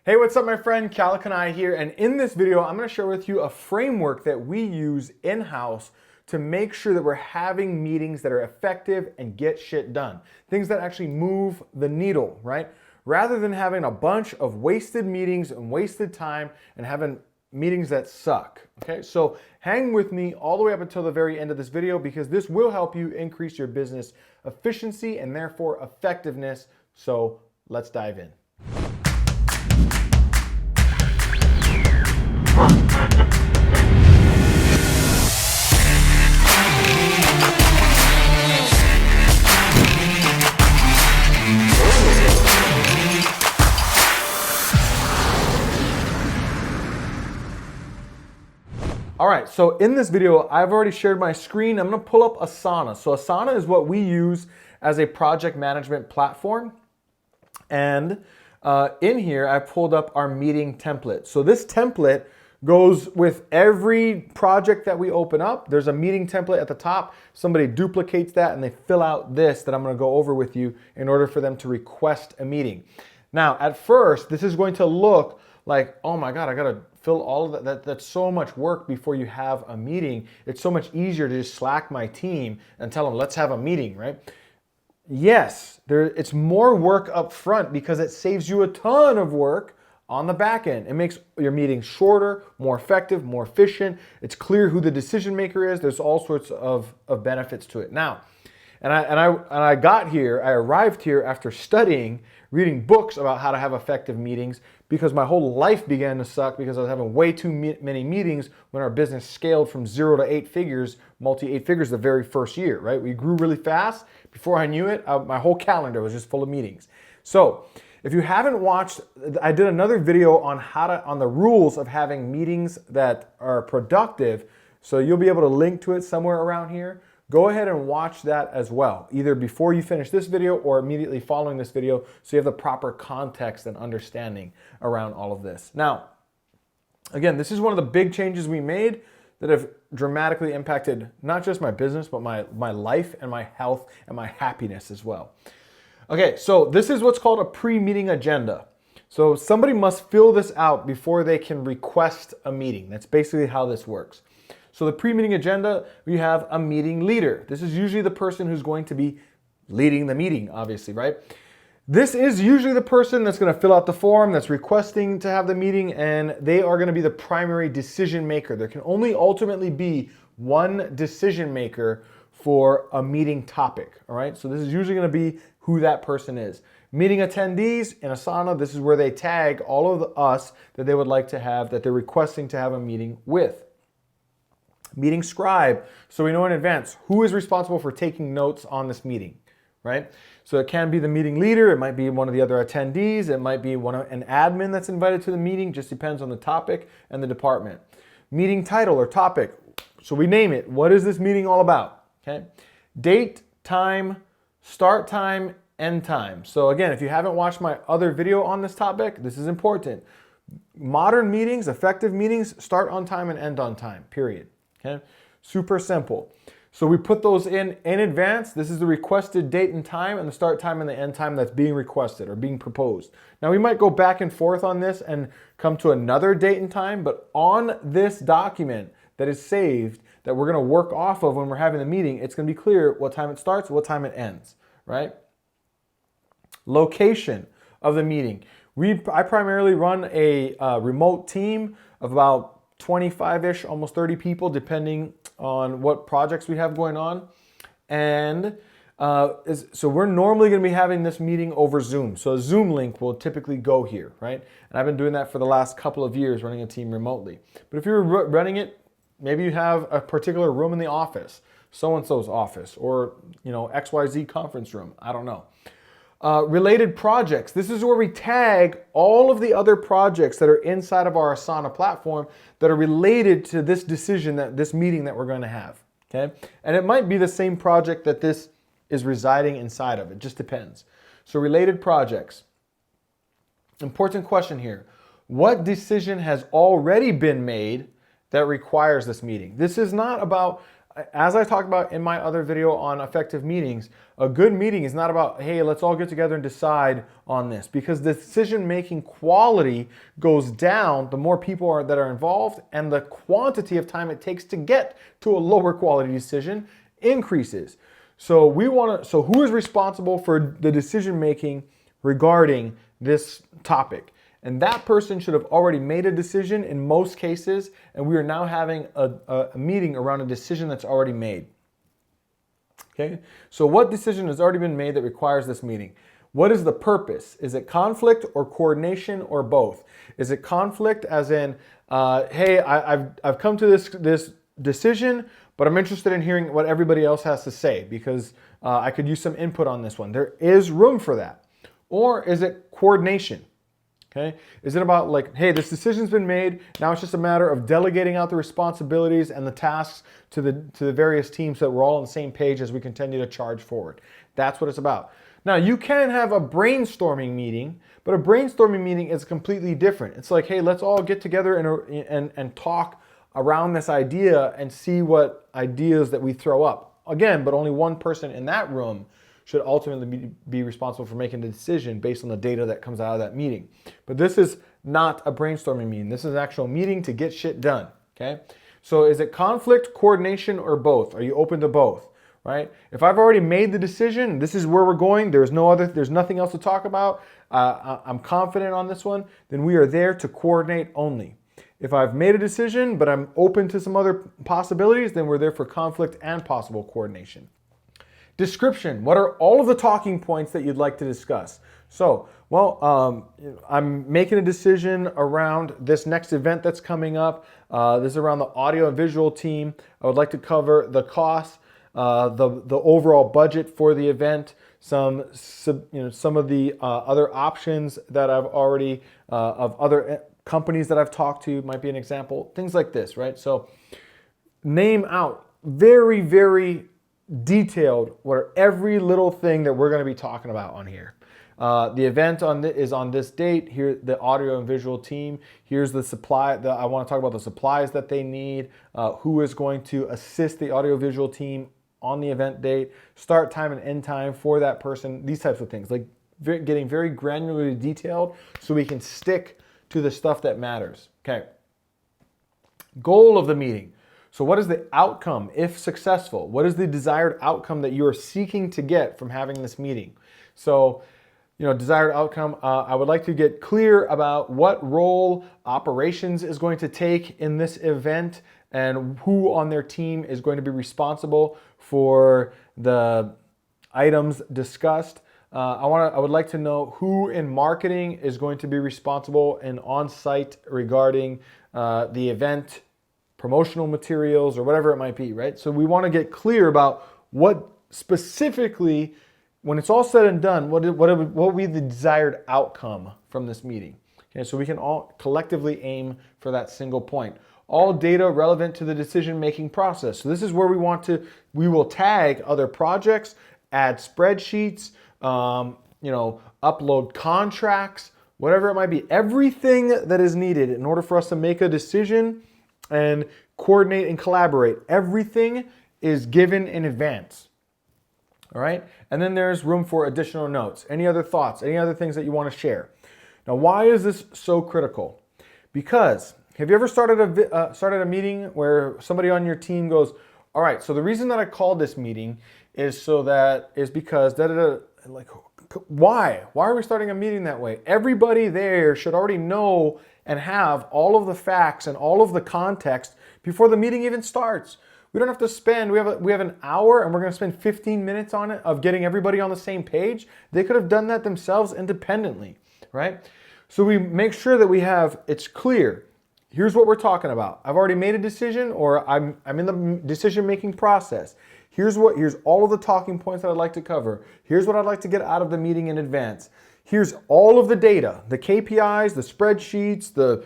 Hey, what's up my friend? Keala Kanae here, and in this video I'm going to share with you a framework that we use in-house to make sure that we're having meetings that are effective and get shit done. Things that actually move the needle, right? Rather than having a bunch of wasted meetings and wasted time and having meetings that suck. Okay, so hang with me all the way up until the very end of this video because this will help you increase your business efficiency and therefore effectiveness. So let's dive in. All right, so in this video, I've already shared my screen. I'm gonna pull up Asana. So Asana is what we use as a project management platform. And in here, I pulled up our meeting template. So this template goes with every project that we open up. There's a meeting template at the top. Somebody duplicates that and they fill out this that I'm gonna go over with you in order for them to request a meeting. Now, at first, this is going to look like, oh my God, I gotta fill all of that. That's so much work before you have a meeting. It's so much easier to just Slack my team and tell them, let's have a meeting, right? Yes, it's more work up front because it saves you a ton of work on the back end. It makes your meeting shorter, more effective, more efficient. It's clear who the decision maker is. There's all sorts of benefits to it. Now, I arrived here after studying, reading books about how to have effective meetings because my whole life began to suck because I was having way too many meetings when our business scaled from 0 to 8 figures, multi-8 figures the very first year, right? We grew really fast. Before I knew it, my whole calendar was just full of meetings. So if you haven't watched, I did another video on the rules of having meetings that are productive. So you'll be able to link to it somewhere around here. Go ahead and watch that as well, either before you finish this video or immediately following this video so you have the proper context and understanding around all of this. Now, again, this is one of the big changes we made that have dramatically impacted not just my business, but my life and my health and my happiness as well. Okay, so this is what's called a pre-meeting agenda. So somebody must fill this out before they can request a meeting. That's basically how this works. So the pre-meeting agenda, we have a meeting leader. This is usually the person who's going to be leading the meeting, obviously, right? This is usually the person that's going to fill out the form, that's requesting to have the meeting, and they are going to be the primary decision maker. There can only ultimately be one decision maker for a meeting topic, all right? So this is usually going to be who that person is. Meeting attendees in Asana, this is where they tag all of us that they would like to have, that they're requesting to have a meeting with. Meeting scribe, so we know in advance who is responsible for taking notes on this meeting, right? So it can be the meeting leader, it might be one of the other attendees, it might be an admin that's invited to the meeting, just depends on the topic and the department. Meeting title or topic, so we name it. What is this meeting all about? Okay. Date, time, start time, end time. So again, if you haven't watched my other video on this topic, this is important. Modern meetings, effective meetings, start on time and end on time, period. Okay? Super simple. So we put those in advance. This is the requested date and time and the start time and the end time that's being requested or being proposed. Now we might go back and forth on this and come to another date and time, but on this document that is saved that we're going to work off of when we're having the meeting, it's going to be clear what time it starts, what time it ends, right? Location of the meeting. I primarily run a remote team of about 25-ish, almost 30 people, depending on what projects we have going on. And so we're normally going to be having this meeting over Zoom. So a Zoom link will typically go here, right? And I've been doing that for the last couple of years, running a team remotely. But if you're running it, maybe you have a particular room in the office, so-and-so's office, or XYZ conference room. I don't know. Related projects. This is where we tag all of the other projects that are inside of our Asana platform that are related to this decision, this meeting that we're going to have. Okay, and it might be the same project that this is residing inside of. It just depends. So related projects. Important question here. What decision has already been made that requires this meeting? This is not about as I talked about in my other video on effective meetings, a good meeting is not about, hey, let's all get together and decide on this, because the decision-making quality goes down the more people that are involved, and the quantity of time it takes to get to a lower quality decision increases. So who is responsible for the decision-making regarding this topic? And that person should have already made a decision in most cases, and we are now having a meeting around a decision that's already made. Okay, so what decision has already been made that requires this meeting? What is the purpose? Is it conflict or coordination or both? Is it conflict as in, hey, I've come to this decision, but I'm interested in hearing what everybody else has to say because I could use some input on this one. There is room for that. Or is it coordination? Okay. Is it about like, hey, this decision's been made, now it's just a matter of delegating out the responsibilities and the tasks to the various teams so that we're all on the same page as we continue to charge forward. That's what it's about. Now, you can have a brainstorming meeting, but a brainstorming meeting is completely different. It's like, hey, let's all get together and talk around this idea and see what ideas that we throw up. Again, but only one person in that room should ultimately be responsible for making the decision based on the data that comes out of that meeting. But this is not a brainstorming meeting. This is an actual meeting to get shit done, okay? So is it conflict, coordination, or both? Are you open to both, right? If I've already made the decision, this is where we're going, there's nothing else to talk about, I'm confident on this one, then we are there to coordinate only. If I've made a decision, but I'm open to some other possibilities, then we're there for conflict and possible coordination. Description. What are all of the talking points that you'd like to discuss? So, well, I'm making a decision around this next event that's coming up. This is around the audio and visual team. I would like to cover the costs, the overall budget for the event, some of the other options that I've already, of other companies that I've talked to might be an example. Things like this, right? So name out very, very detailed what are every little thing that we're going to be talking about on here. The event is on this date. Here, the audio and visual team. Here's the supply. I want to talk about the supplies that they need. Who is going to assist the audio visual team on the event date? Start time and end time for that person. These types of things, like getting very granularly detailed, so we can stick to the stuff that matters. Okay. Goal of the meeting. So what is the outcome if successful? What is the desired outcome that you are seeking to get from having this meeting? So, desired outcome, I would like to get clear about what role operations is going to take in this event and who on their team is going to be responsible for the items discussed. I would like to know who in marketing is going to be responsible and on-site regarding the event, promotional materials, or whatever it might be, right? So we want to get clear about what specifically, when it's all said and done, what will be the desired outcome from this meeting. Okay, so we can all collectively aim for that single point. All data relevant to the decision-making process. So this is where we will tag other projects, add spreadsheets, upload contracts, whatever it might be. Everything that is needed in order for us to make a decision and coordinate and collaborate. Everything is given in advance. All right? And then there's room for additional notes. Any other thoughts? Any other things that you want to share? Now, why is this so critical? Because have you ever started a meeting where somebody on your team goes, all right, so the reason that I called this meeting is because like, why? Why are we starting a meeting that way? Everybody there should already know and have all of the facts and all of the context before the meeting even starts. We don't have to spend, we have an hour and we're going to spend 15 minutes on it of getting everybody on the same page. They could have done that themselves independently, right? So we make sure that it's clear. Here's what we're talking about. I've already made a decision, or I'm in the decision-making process. Here's all of the talking points that I'd like to cover. Here's what I'd like to get out of the meeting in advance. Here's all of the data, the KPIs, the spreadsheets, the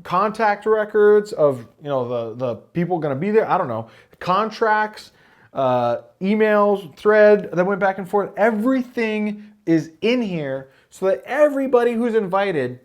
contact records of the people going to be there. I don't know, contracts, emails, thread that went back and forth. Everything is in here so that everybody who's invited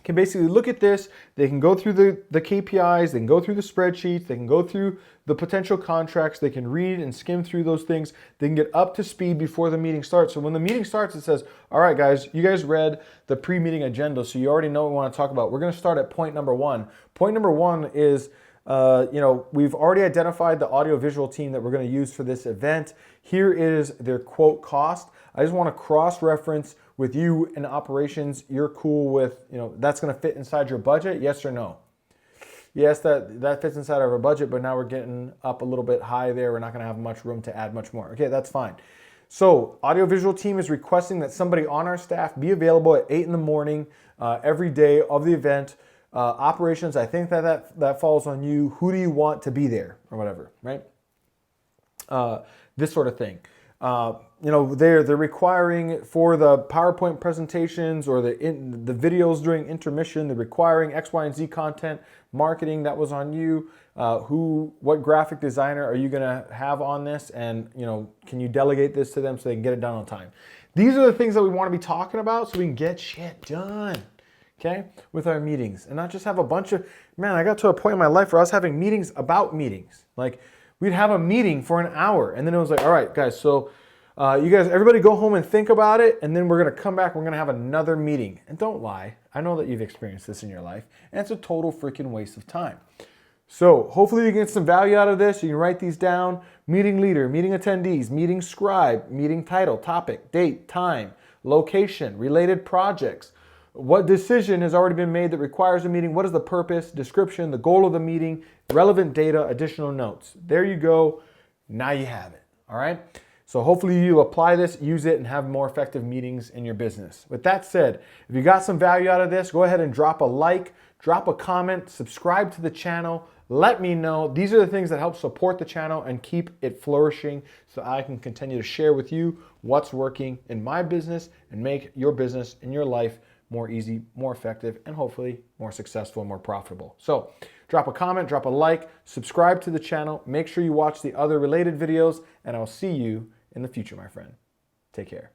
can basically look at this. They can go through the KPIs, they can go through the spreadsheets, they can go through the potential contracts, they can read and skim through those things. They can get up to speed before the meeting starts. So when the meeting starts, it says, all right, guys, you guys read the pre-meeting agenda, so you already know what we want to talk about. We're going to start at point number one. Point number one is, we've already identified the audiovisual team that we're going to use for this event. Here is their quote cost. I just want to cross-reference with you in operations. You're cool with, that's going to fit inside your budget, yes or no? Yes, that fits inside of our budget, but now we're getting up a little bit high there. We're not going to have much room to add much more. Okay, that's fine. So audiovisual team is requesting that somebody on our staff be available at 8 in the morning every day of the event. Operations, I think that falls on you. Who do you want to be there or whatever, right? This sort of thing. They're requiring for the PowerPoint presentations or the videos during intermission, they're requiring X, Y, and Z content. Marketing, that was on you. What graphic designer are you gonna have on this? And can you delegate this to them so they can get it done on time? These are the things that we want to be talking about so we can get shit done. Okay, with our meetings, and not just have a bunch of, I got to a point in my life where I was having meetings about meetings. Like, we'd have a meeting for an hour, and then it was like, all right, guys, so everybody go home and think about it, and then we're gonna come back, we're gonna have another meeting. And don't lie, I know that you've experienced this in your life, and it's a total freaking waste of time. So hopefully you get some value out of this. You can write these down: meeting leader, meeting attendees, meeting scribe, meeting title, topic, date, time, location, related projects. What decision has already been made that requires a meeting? What is the purpose, description, the goal of the meeting, relevant data, additional notes? There you go. Now you have it. All right. So hopefully you apply this, use it, and have more effective meetings in your business. With that said, if you got some value out of this, go ahead and drop a like, drop a comment, subscribe to the channel. Let me know. These are the things that help support the channel and keep it flourishing so I can continue to share with you what's working in my business and make your business and your life more easy, more effective, and hopefully more successful and more profitable. So drop a comment, drop a like, subscribe to the channel, make sure you watch the other related videos, and I'll see you in the future, my friend. Take care.